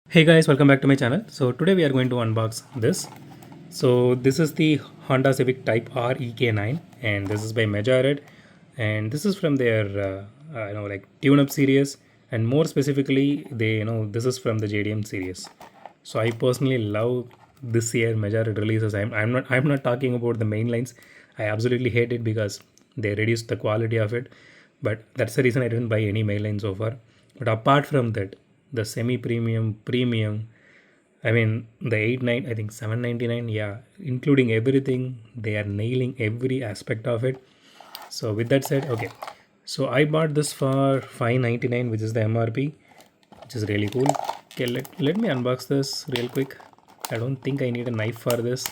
Hey guys, welcome back to my channel. So today we are going to unbox this. So this is the Honda Civic Type R EK9 and this is by Majorette and this is from their like tune-up series, and more specifically this is from the JDM series. So I personally love this year Majorette releases. I'm not talking about the main lines. I absolutely hate it because they reduced the quality of it, but that's the reason I didn't buy any main line so far. But apart from that, the premium, I mean the 8 9, I think 799, yeah, including everything, they are nailing every aspect of it. So with that said, okay, so I bought this for 599, which is the MRP, which is really cool. Okay, let me unbox this real quick. I don't think I need a knife for this.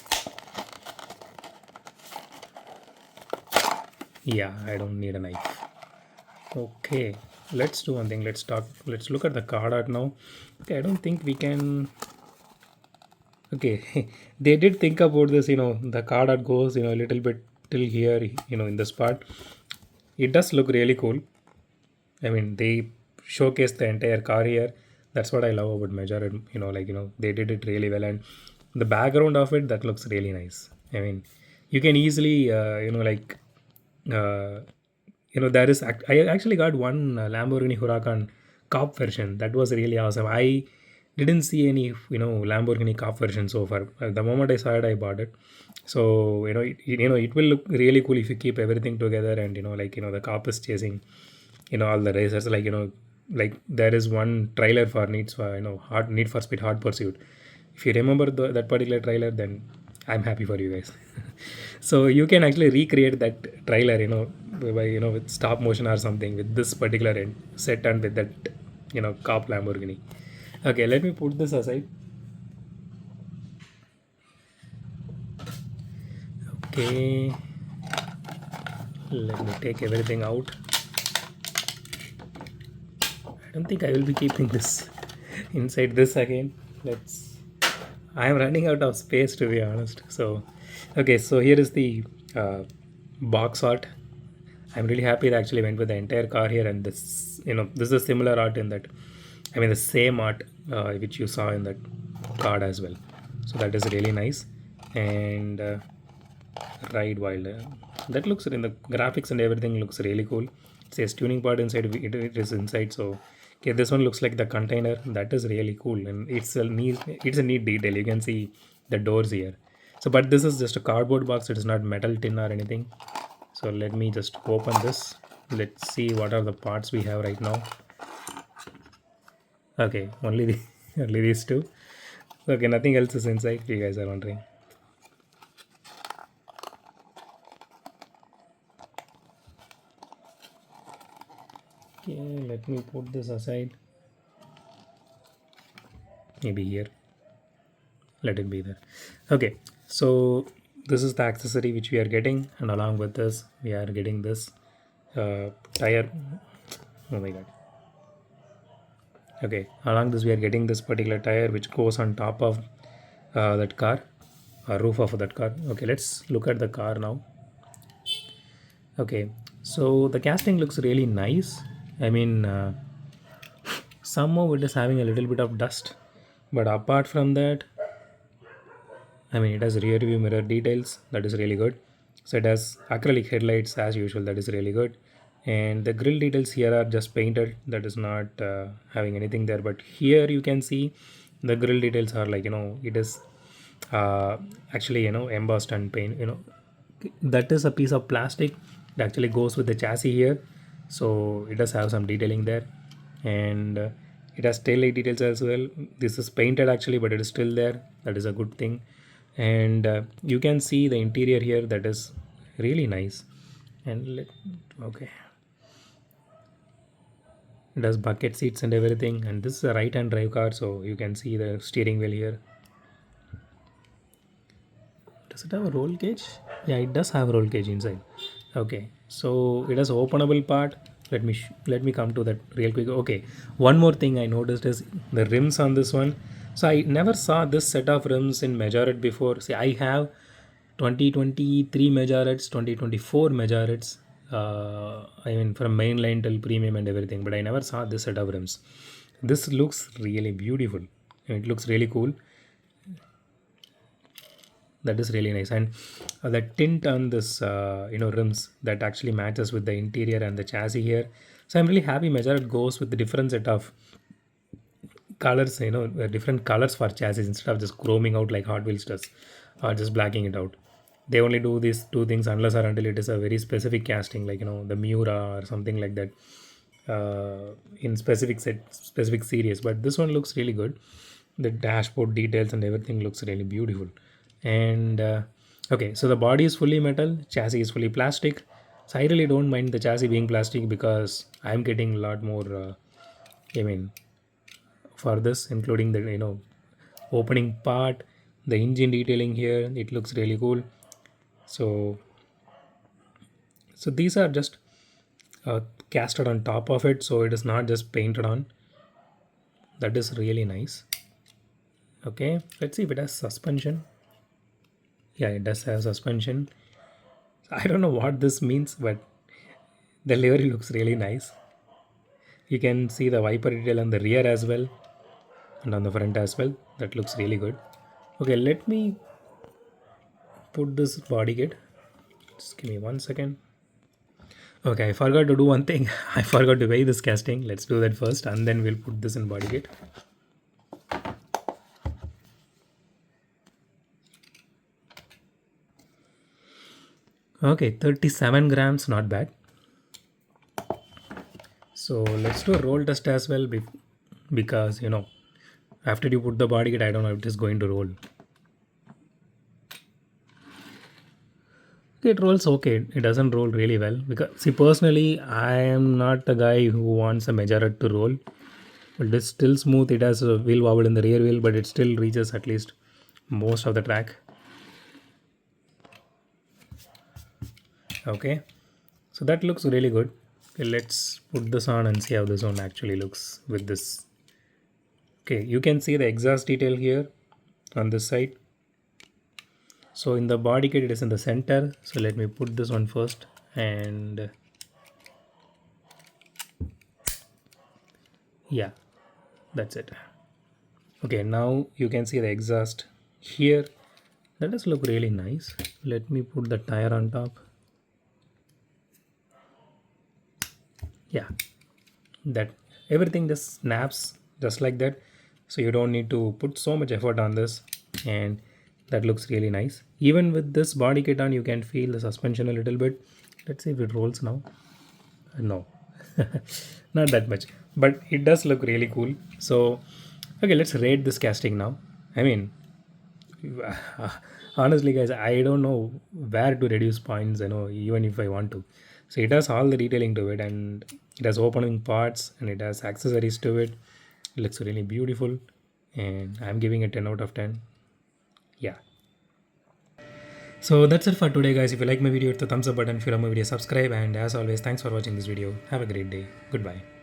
Yeah, I don't need a knife. Okay, let's do one thing. Let's look at the card art now. Okay, I don't think we can. Okay, they did think about this. The card art goes a little bit till here. In this part, it does look really cool. I mean, they showcase the entire car here. That's what I love about Majorette. They did it really well, and the background of it, that looks really nice. I mean, you can easily uh, there is I actually got one Lamborghini Huracan cop version. That was really awesome. I didn't see any Lamborghini cop version so far. The moment I saw it, I bought it. So it will look really cool if you keep everything together, and the cop is chasing all the racers, like there is one trailer for needs for hard Need for Speed Hard Pursuit. If you remember that particular trailer, then I'm happy for you guys. So you can actually recreate that trailer by with stop motion or something with this particular set and with that cop Lamborghini. Okay, let me put this aside. Okay, let me take everything out. I don't think I will be keeping this inside this again. Let's. I am running out of space, to be honest. So, okay, so here is the box art. I'm really happy they actually went with the entire car here, and this is a similar art in that. I mean, the same art which you saw in that card as well. So that is really nice. And ride wild. That looks in the graphics and everything looks really cool. It says tuning part inside. It is inside. So okay, this one looks like the container. That is really cool, and it's a neat detail. You can see the doors here. So, but this is just a cardboard box. It is not metal tin or anything. So let me just open this. Let's see what are the parts we have right now. Okay, only only these two. Okay, nothing else is inside. If you guys are wondering. Okay, let me put this aside. Maybe here. Let it be there. Okay, so this is the accessory which we are getting, and along with this, we are getting this tire. Oh my god. Okay, along this, we are getting this particular tire which goes on top of that car, roof of that car. Okay, let's look at the car now. Okay, so the casting looks really nice. I mean, somehow it is having a little bit of dust, but apart from that, I mean, it has rear view mirror details. That is really good. So it has acrylic headlights as usual. That is really good. And the grill details here are just painted. That is not having anything there. But here you can see the grill details are like it is actually embossed and paint. That is a piece of plastic that actually goes with the chassis here. So it does have some detailing there, and it has tail light details as well. This is painted actually, but it is still there. That is a good thing. And you can see the interior here. That is really nice. And okay, it has bucket seats and everything, and this is a right hand drive car, so you can see the steering wheel here. Does it have a roll cage? Yeah, it does have a roll cage inside. Okay, so it has openable part. Let me come to that real quick. Okay, one more thing I noticed is the rims on this one. So I never saw this set of rims in Majorette before. See, I have 2023 Majorettes, 2024 Majorettes. I mean, from mainline till premium and everything, but I never saw this set of rims. This looks really beautiful. It looks really cool. That is really nice. And the tint on this rims, that actually matches with the interior and the chassis here. So I'm really happy Majorette goes with the different set of colors, different colors for chassis instead of just chroming out like Hot Wheels does, or just blacking it out. They only do these two things unless or until it is a very specific casting, like the Miura or something like that, in specific series. But this one looks really good. The dashboard details and everything looks really beautiful. And okay, so the body is fully metal, chassis is fully plastic. So I really don't mind the chassis being plastic because I'm getting a lot more. I mean, for this, including the opening part, the engine detailing here, it looks really cool. So these are just casted on top of it, so it is not just painted on. That is really nice. Okay, let's see if it has suspension. Yeah, it does have suspension. I don't know what this means, but the livery looks really nice. You can see the wiper detail on the rear as well and on the front as well. That looks really good. Okay, let me put this body kit. Just give me 1 second. Okay, I forgot to do one thing. I forgot to weigh this casting. Let's do that first and then we'll put this in body kit. Okay, 37 grams, not bad. So let's do a roll test as well because after you put the body kit, I don't know if it is going to roll. It rolls okay. It doesn't roll really well because see, personally, I am not the guy who wants a Majorette to roll. But it's still smooth. It has a wheel wobble in the rear wheel, but it still reaches at least most of the track. Okay, so that looks really good. Okay, let's put this on and see how this one actually looks with this. Okay, you can see the exhaust detail here on this side. So in the body kit, it is in the center. So let me put this one first, and yeah, that's it. Okay, now you can see the exhaust here. That does look really nice. Let me put the tire on top. Yeah, that everything just snaps just like that. So you don't need to put so much effort on this, and that looks really nice. Even with this body kit on, you can feel the suspension a little bit. Let's see if it rolls now. No, not that much, but it does look really cool. So okay, let's rate this casting now. I mean, honestly guys, I don't know where to reduce points, even if I want to. So it has all the detailing to it, and it has opening parts, and it has accessories to it. It looks really beautiful, and I'm giving it 10 out of 10. Yeah, so that's it for today guys. If you like my video, hit the thumbs up button. If you love my video, subscribe, and as always, thanks for watching this video. Have a great day. Goodbye.